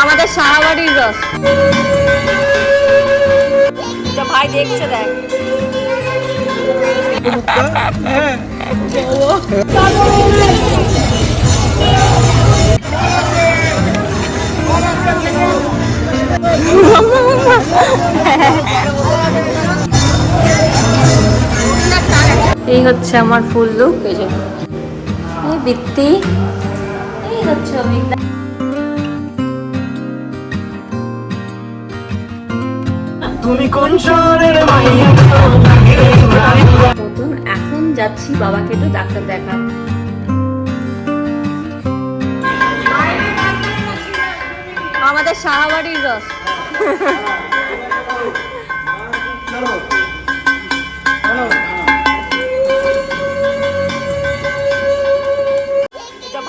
আমাদের সাহাবাড়ির রস। ভাই দেখছে, দেখ এই হচ্ছে আমার ফুল লুক। এই যে এই বৃত্তি, এই হচ্ছে অমিতা। তুমি কোন শহরের মাইয়া? নতুন এখন যাচ্ছি বাবাকে একটু ডাক্তার দেখা। আমাদের সাহাবাড়ির রস।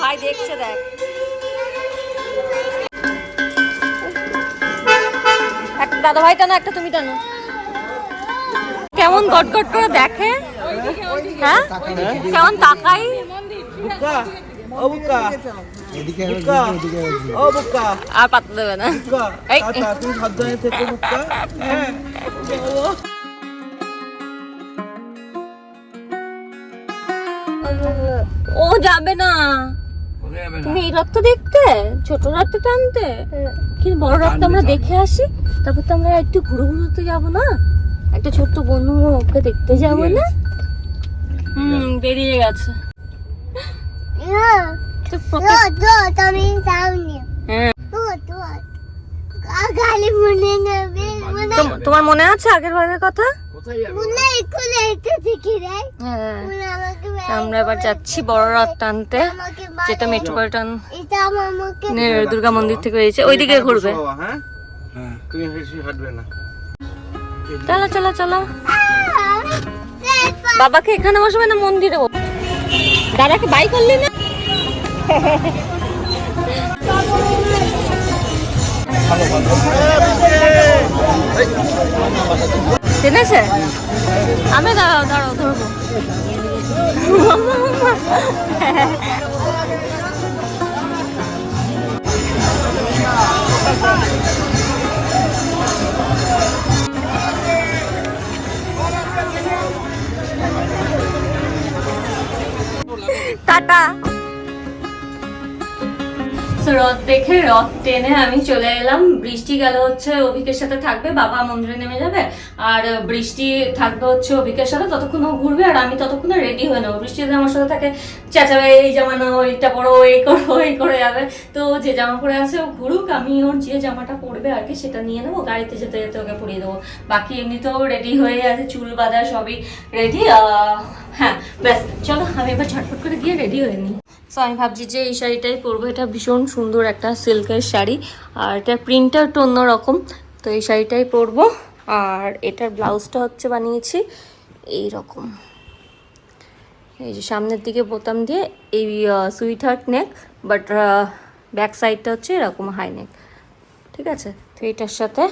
ভাই দেখছে, দেখ একটা দাদা ভাই টানো, একটা তুমি টানো। কেমন গটগট করে দেখে, হ্যাঁ কেমন তাকাই। আর পাত্তা দেবে না। ও যাবে না, তুমি এই রথটা দেখতে, ছোট রথটা টানতে, কিন্তু বড় রথটা আমরা দেখে আসি, তারপর তো আমরা একটু ঘুরে ঘুরতে যাবো না, একটা ছোট্ট বন্ধু ওকে দেখতে যাবো না। বেরিয়ে গেছে। তোমার মনে আছে আগের বারের কথা? আমরা এবার যাচ্ছি বড় রথ টানতে, যেটা মেট্রোপলিটন দুর্গা মন্দির থেকে রয়েছে, ওইদিকে ঘুরবে। চলো চলো চলো, বাবাকে এখানে বসবে না মন্দিরে? দাদাকে বাই করলি না? জেনেছে? আমি দাঁড়াও দাঁড়াও ধরবো। টাটা। রথ দেখে রথ টেনে আমি চলে এলাম। বৃষ্টি গেল হচ্ছে অভিকের সাথে থাকবে, বাবা মন্দিরে নেমে যাবে, আর বৃষ্টি থাকবে হচ্ছে অভিকের সাথে, ততক্ষণ ও ঘুরবে আর আমি ততক্ষণে রেডি হয়ে নেবো। বৃষ্টি যদি আমার সাথে থাকে চেঁচাবে, এই জামা নাও, এইটা পরো, এই করো, এই করে যাবে। তো যে জামা পরে আছে ও ঘুরুক, আমি ওর যে জামাটা পরবে আর কি সেটা নিয়ে নেবো, গাড়িতে যেতে যেতে ওকে পরিয়ে দেবো। বাকি এমনিতেও রেডি হয়ে আছে, চুল বাঁধা সবই রেডি। হ্যাঁ ব্যাস, চলো আমি এবার ঝটফট করে গিয়ে রেডি হয়ে নিই। সো আমি ভাবছি যে এই শাড়িটাই পরবো, এটা ভীষণ সুন্দর একটা সিল্কের শাড়ি, আর এটার প্রিন্টটা একটু অন্যরকম, তো এই শাড়িটাই পরবো। আর এটার ব্লাউজটা হচ্ছে বানিয়েছি এই রকম, এই যে সামনের দিকে বোতাম দিয়ে এই sweet heart neck, but back সাইডটা হচ্ছে এরকম হাই নেক, ঠিক আছে? তো এইটার সাথে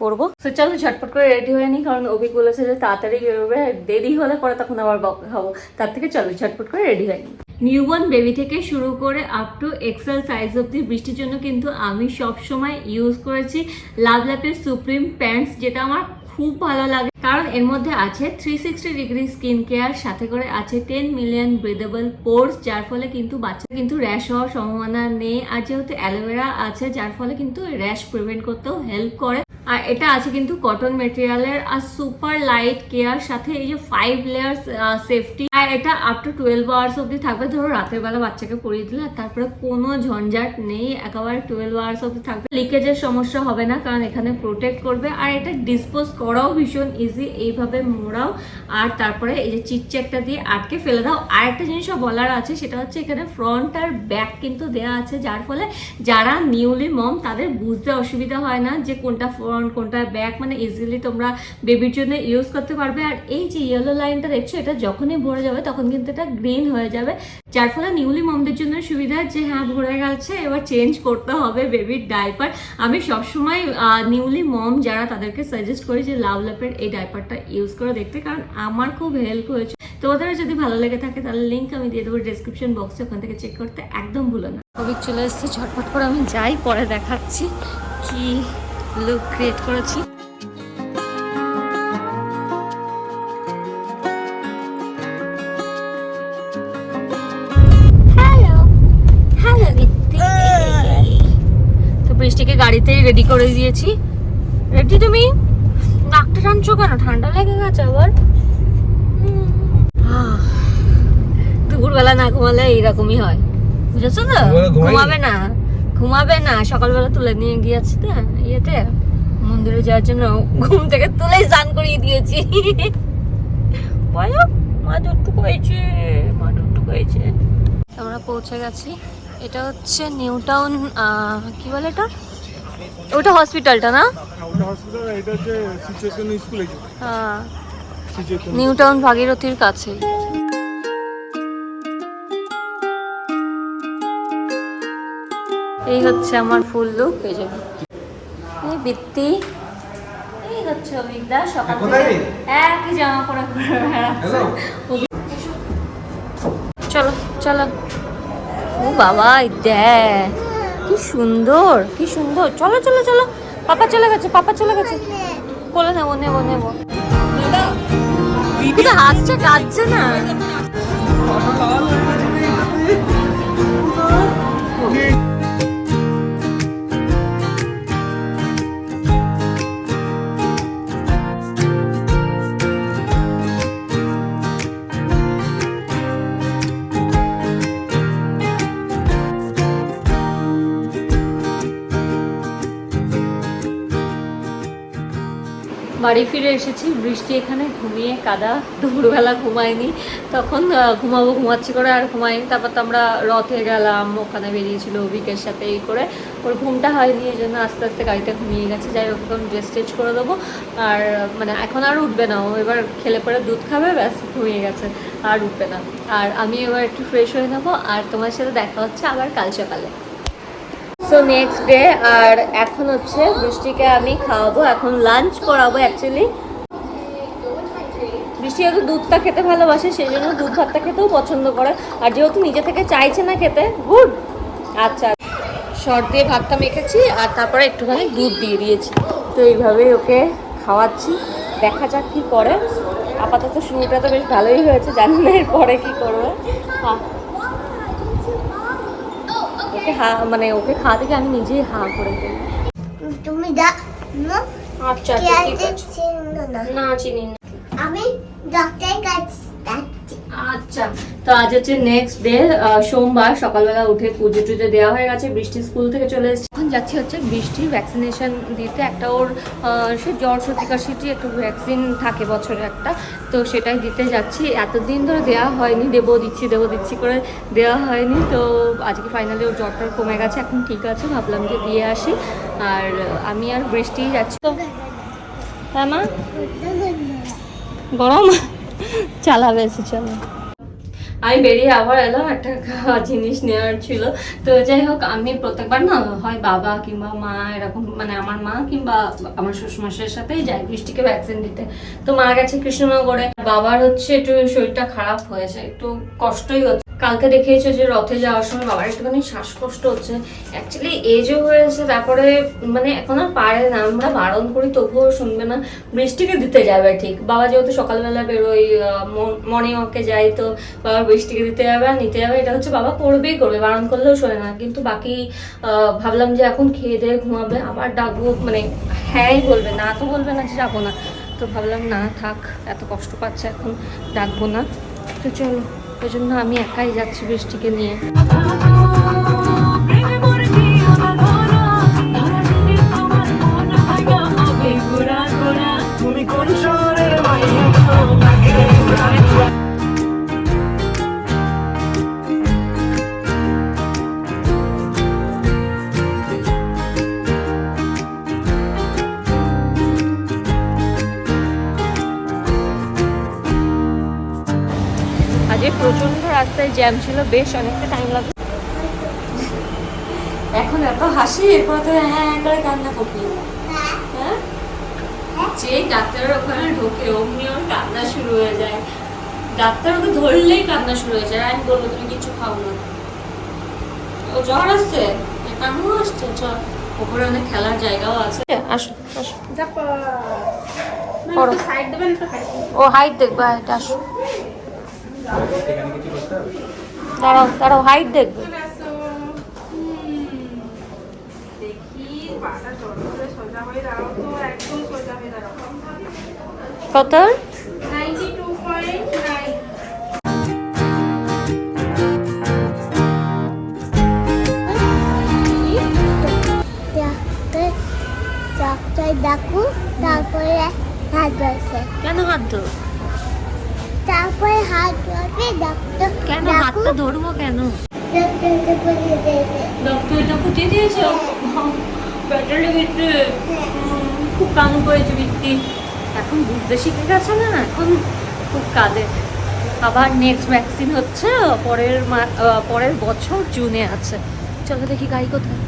করবো। তো চলো ঝটপট করে রেডি হয়ে নিই, কারণ অভি বলেছে যে তাড়াতাড়ি বেরোবে, দেরি হলে পরে তখন আবার বকা খাবো, তার থেকে চলো ঝটপট করে রেডি হয়ে নিই। নিউবর্ন বেবি থেকে শুরু করে আপ টু এক্সেল সাইজ অব্দি বৃষ্টির জন্য কিন্তু আমি সবসময় ইউজ করেছি লাভল্যাপের সুপ্রিম প্যান্টস, যেটা আমার খুব ভালো লাগে, কারণ এর মধ্যে আছে 360 ডিগ্রি স্কিন কেয়ার, সাথে করে আছে 10 মিলিয়ন ব্রিদেবল পোর্স, যার ফলে কিন্তু বাচ্চা কিন্তু র্যাশ হওয়ার সম্ভাবনা নেই, আর যেহেতু অ্যালোভেরা আছে যার ফলে কিন্তু র্যাশ প্রিভেন্ট করতেও হেল্প করে। আর এটা আছে কিন্তু কটন মেটেরিয়ালের, আর সুপার লাইট কেয়ার, সাথে এই যে 5 লেয়ার্স সেফটি, আর এটা আপ টু 12 আওয়ার্স অব্দি থাকবে। ধরো রাতের বেলা বাচ্চাকে পরিয়ে দিলে, তারপরে কোনো ঝঞ্ঝাট নেই, একেবারে 12 আওয়ার্স অব্দি থাকবে। লিকেজের সমস্যা হবে না, কারণ এখানে প্রোটেক্ট করবে, আর এটা ডিসপোজ করাও ভীষণ ইজি, এইভাবে মোড়াও আর তারপরে এই যে চিটচ্যাকটা দিয়ে আটকে ফেলে দাও। আর একটা জিনিসও বলার আছে, সেটা হচ্ছে এখানে ফ্রন্ট আর ব্যাক কিন্তু দেওয়া আছে, যার ফলে যারা নিউলি মম তাদের বুঝতে অসুবিধা হয় না যে কোনটা ফ্রন্ট কোনটা ব্যাক, মানে ইজিলি তোমরা বেবির জন্য ইউজ করতে পারবে। আর এই যে ইয়েলো লাইনটা দেখছো, এটা যখনই ভরে যাবে তখন কিন্তু এটা গ্রিন হয়ে যাবে, যার ফলে নিউলি মমদের জন্য সুবিধা যে হ্যাঁ ভরে গেছে, এবার চেঞ্জ করতে হবে বেবির ডাইপার। আমি সবসময় নিউলি মম যারা তাদেরকে সাজেস্ট করি যে লাভল্যাপের এই ডাইপারটা ইউজ করে দেখতে, কারণ আমার খুব হেল্প হয়েছে তোমাদের যদি ভালো লেগে থাকে তাহলে লিঙ্ক আমি দিয়ে দেবো ডেসক্রিপশন বক্সে, ওখান থেকে চেক করতে একদম ভুলো না। অভিক চলে এসেছে, ঝটপট করে আমি যাই, পরে দেখাচ্ছি কি লুক ক্রিয়েট করেছি। তো বৃষ্টিকে গাড়িতেই রেডি করে দিয়েছি। রেডি তুমি? নাকটা টানছো কেন? ঠান্ডা লেগে গেছে আবার? দুপুরবেলা না ঘুমালে এইরকমই হয়, বুঝেছো তো? ঘুমাবে না সকালবেলা তুলে নিয়ে গিয়েছি তো ইয়েতে মন্দিরে যাওয়ার জন্য, ঘুম থেকে তুলেই স্নান করিয়ে দিয়েছি। বলো মা দুটুকু হয়েছে। আমরা পৌঁছে গেছি। এটা হচ্ছে নিউ টাউন, কি বলে এটা, ওটা হসপিটালটা না? হ্যাঁ, নিউ টাউন ভাগীরথীর কাছে। এই হচ্ছে আমার ফুল লুক। এই যে বৃত্তি, এই হচ্ছে অভিজ্ঞতা। সকাল থেকে একই জামা পরে বেড়াচ্ছে। চলো চলো। ও বাবা, দেখ কি সুন্দর, কি সুন্দর। চলো চলো চলো। পাপা চলে গেছে কোলে নেবো। হাসছে, কাঁদছে না। বাড়ি ফিরে এসেছি। বৃষ্টি এখানে ঘুমিয়ে কাদা, দুপুরবেলা ঘুমায়নি, তখন ঘুমাচ্ছি করে আর ঘুমায়নি। তারপর তো আমরা রথে গেলাম, ওখানে বেরিয়েছিল অভিকের সাথে, এই করে ওর ঘুমটা হয়নি, এই জন্য আস্তে আস্তে গাড়িতে ঘুমিয়ে গেছে। যাই হোক, এখন ড্রেস টেজ করে দেবো, আর মানে এখন আর উঠবে না ও, এবার খেলে পরে দুধ খাবে, ব্যাস ঘুমিয়ে গেছে, আর উঠবে না। আর আমি এবার একটু ফ্রেশ হয়ে নেবো, আর তোমার সাথে দেখা হচ্ছে আবার কাল সকালে। সো নেক্সট ডে, আর এখন হচ্ছে বৃষ্টিকে আমি খাওয়াবো, এখন লাঞ্চ করাবো। অ্যাকচুয়ালি বৃষ্টি যেহেতু দুধটা খেতে ভালোবাসে, সেই জন্য দুধ ভাতটা খেতেও পছন্দ করে, আর যেহেতু নিজে থেকে চাইছে না খেতে, গুড। আচ্ছা, শর্ট দিয়ে ভাতটা মেখেছি, আর তারপরে একটুখানি দুধ দিয়ে দিয়েছি, তো এইভাবেই ওকে খাওয়াচ্ছি। দেখা যাক কী করে। আপাতত শুরুটা তো বেশ ভালোই হয়েছে, জানি না এরপরে কী করবে। মানে ওকে খাওয়া থেকে আমি নিজেই করে দিই। তুমি আচ্ছা না, চিনি না আমি, ডক্টরের কাছে। আচ্ছা, তো আজ হচ্ছে নেক্সট ডে, সোমবার। সকালবেলা উঠে পুজো টুজো দেওয়া হয়ে গেছে, বৃষ্টি স্কুল থেকে চলে এসেছে। এখন যাচ্ছি হচ্ছে বৃষ্টির ভ্যাকসিনেশন দিতে। একটা ওর সে জ্বর সর্দি কাশিটি একটু ভ্যাকসিন থাকে বছরে একটা, তো সেটাই দিতে যাচ্ছি। এতদিন ধরে দেওয়া হয়নি, দেবো দিচ্ছি করে দেওয়া হয়নি, তো আজকে ফাইনালি ওর জ্বরটা কমে গেছে, এখন ঠিক আছে, ভাবলাম যে দিয়ে আসি। আর আমি আর বৃষ্টি যাচ্ছি। তো হ্যাঁ মা, গরম চালাবে এসে, চলো। আমি বেরিয়ে আবার এলাম, একটা জিনিস নেওয়ার ছিল। তো যাই হোক, আমি প্রত্যেকবার না হয় বাবা কিংবা মা এরকম, মানে আমার মা কিংবা আমার শ্বশুরমশাইয়ের সাথেই যাই বৃষ্টিকে ভ্যাকসিন দিতে। তো মা গেছে কৃষ্ণনগরে, বাবার হচ্ছে একটু শরীরটা খারাপ হয়েছে, একটু কষ্টই হচ্ছে। কালকে দেখিয়েছে যে রথে যাওয়ার সময় বাবার একটুখানি শ্বাসকষ্ট হচ্ছে। অ্যাকচুয়ালি এজও হয়েছে, তারপরে মানে এখন আর পারে না, আমরা বারণ করি তবুও শুনবে না। বৃষ্টিকে দিতে যাবে ঠিক, বাবা যেহেতু সকালবেলা বেরোই, মর্নিং ওয়াকে যাই, তো বাবা বৃষ্টিকে দিতে যাবে আর নিতে যাবে, এটা হচ্ছে বাবা করবে, বারণ করলেও শোনে না। কিন্তু বাকি ভাবলাম যে এখন খেয়ে দিয়ে ঘুমাবে, আবার ডাকবো, মানে হ্যাঁই বলবে, না তো বলবে না যে যাবো না। তো ভাবলাম না থাক, এত কষ্ট পাচ্ছে, এখন ডাকবো না। তো চলো, ওই জন্য আমি একাই যাচ্ছি বৃষ্টিকে নিয়ে। আজকে প্রচন্ড রাস্তায় জ্যাম ছিল, বেশ অনেকটা টাইম লাগবে। এখন এত হাসি, এরপর তো হ্যাঁ করে কান্না করবি। হ্যাঁ, যে ডাক্তারের ওখানে ঢোকে অমনি ওর কান্না শুরু হয়ে যায়। ডাক্তার ওকে ধরলেই কান্না শুরু হয়ে যায়, আমি বলবো তুমি কিছু খাও না। ও জ্বর আসছে, কান্না আসছে, চল ওপরে অনেক খেলার জায়গাও আছে, আসো আসো। ও হাইট দেখবে, হাইট আসো, দাঁড়াও দাঁড়াও, হাইট দেখবে। কত? 92.9। ডাক্তার ডাকু, তারপরে হাত ধরছে। কেন হাত ধর? তারপরে হাত ধরবে ডাক্তার। কেন হাতটা ধরবো কেন? ডাক্তারকে বলিয়ে দিয়েছে। ডক্টরটা ফুটিয়ে দিয়েছে ব্যাটারি বিট্টি, খুব কাম করেছে বিট্টি, এখন বুঝতে শিখে গেছে না, এখন খুব কাঁদে। আবার নেক্সট ভ্যাকসিন হচ্ছে পরের বছর জুনে আছে। চলো দেখি গাড়ি কোথায়।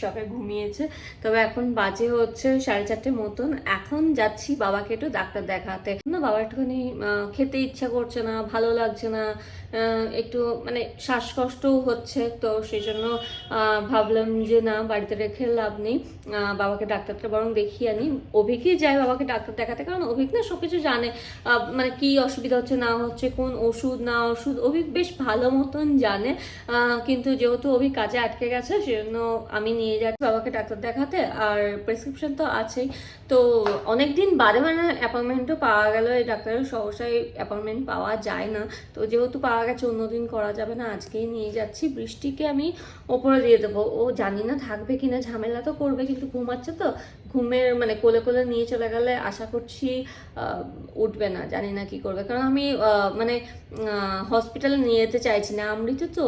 সবাই ঘুমিয়েছে, তবে এখন বাজে হচ্ছে 4:30 মতন। এখন যাচ্ছি বাবাকে একটু ডাক্তার দেখাতে। না, বাবা একটুখানি খেতে ইচ্ছা করছে না, ভালো লাগছে না, একটু মানে শ্বাসকষ্টও হচ্ছে, তো সেই জন্য ভাবলাম যে না, বাড়িতে রেখে লাভ নেই, বাবাকে ডাক্তারটা বরং দেখিয়ে আনি। অভিকই যায় বাবাকে ডাক্তার দেখাতে, কারণ অভিক না সবকিছু জানে, মানে কি অসুবিধা হচ্ছে না হচ্ছে, কোন ওষুধ না ওষুধ অভিক বেশ ভালো মতন জানে। কিন্তু যেহেতু অভিক কাজে আটকে গেছে, সেজন্য আমি নিয়ে যাচ্ছি বাবাকে ডাক্তার দেখাতে। আর প্রেসক্রিপশন তো আছেই, তো অনেকদিন বাদে মানে অ্যাপয়েন্টমেন্টও পাওয়া গেল। এই ডাক্তারের সহসাই অ্যাপয়েন্টমেন্ট পাওয়া যায় না, তো যেহেতু পাওয়া গেছে অন্যদিন করা যাবে না, আজকেই নিয়ে যাচ্ছি। বৃষ্টিকে আমি ওপরে দিয়ে দেবো, ও জানি না থাকবে কিনা, ঝামেলা তো করবে, কিন্তু ঘুমাচ্ছে তো, ঘুমের মানে কোলে কোলে নিয়ে চলে গেলে আশা করছি উঠবে না, জানি না কি করবে। কারণ আমি মানে হসপিটালে নিয়ে যেতে চাইছি না, অমৃত তো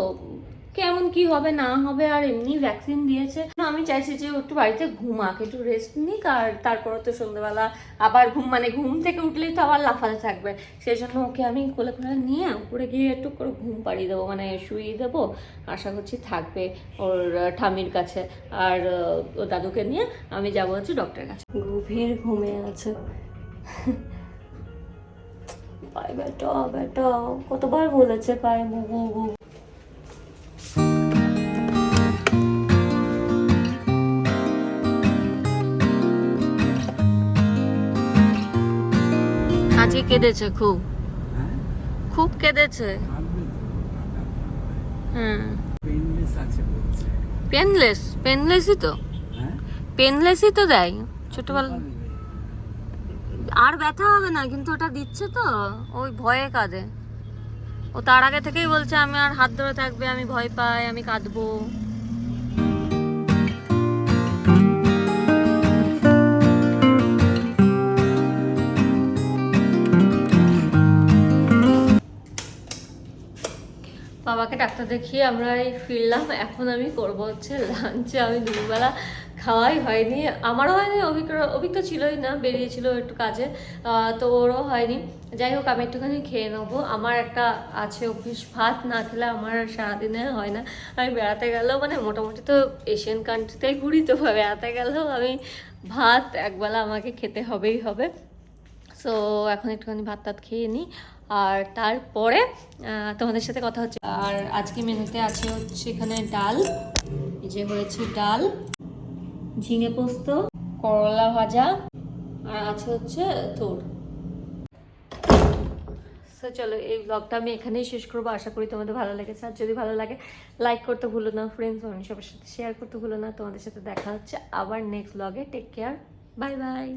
কেমন কি হবে না হবে, আর এমনি ভ্যাকসিন দিয়েছে, আমি চাইছি যে একটু বাড়িতে ঘুমাক, একটু রেস্ট নিক, আর তারপরে তো সন্ধ্যেবেলা আবার ঘুম থেকে উঠলেই তো আবার লাফাতে থাকবে। সেই জন্য ওকে আমি কোলে কোলে নিয়ে উপরে গিয়ে একটু করে ঘুম পাড়িয়ে দেবো, মানে শুইয়ে দেবো। আশা করছি থাকবে ওর ঠামির কাছে, আর ও দাদুকে নিয়ে আমি যাবো হচ্ছে ডক্টরের কাছে। গভীর ঘুমে আছে। পায়ে বেটা বেটা কতবার বলেছে পায়ে বুবু বুবু। আজকে কেঁদেছে খুব, খুব কেঁদেছে। হ্যাঁ, পেনলেসই তো, পেনলেসই তো দেয় ছোটবেলা। আর ব্যথা হবে না, কিন্তু ওটা দিচ্ছে তো, ওই ভয়ে কাঁদে। ও তার আগে থেকেই বলছে আমি আর হাত ধরে থাকবে, আমি ভয় পাই, আমি কাঁদবো। বাবাকে ডাক্তার দেখিয়ে আমরা এই ফিরলাম। এখন আমি করব হচ্ছে লাঞ্চে। আমি দুপুরবেলা খাওয়াই হয়নি, আমারও হয়নি, অভিজ্ঞ ছিলই না, বেরিয়েছিল একটু কাজে, তো ওরও হয়নি। যাই হোক, আমি একটুখানি খেয়ে নেবো। আমার একটা আছে অভ্যেস, ভাত না খেলে আমার সারাদিনে হয় না। আমি বেড়াতে গেলেও মানে মোটামুটি তো এশিয়ান কান্ট্রিতেই ঘুরি, তো বেড়াতে গেলেও আমি ভাত একবেলা আমাকে খেতে হবেই হবে। সো এখন একটুখানি ভাত টাত খেয়ে নিই, আর তারপরে তোমাদের সাথে কথা হচ্ছে। আর আজকে মেনুতে আছে হচ্ছে এখানে ডাল, এই যে হয়েছে ডাল, ঝিঙে পোস্ত, করলা ভাজা, আর আছে হচ্ছে থোড়। সো চলো, এই ব্লগটা আমি এখানেই শেষ করবো। আশা করি তোমাদের ভালো লেগেছে, আর যদি ভালো লাগে লাইক করতে ভুলো না, ফ্রেন্ডস সবার সাথে শেয়ার করতে ভুলো না। তোমাদের সাথে দেখা হচ্ছে আবার নেক্সট ব্লগে। Take care, bye by.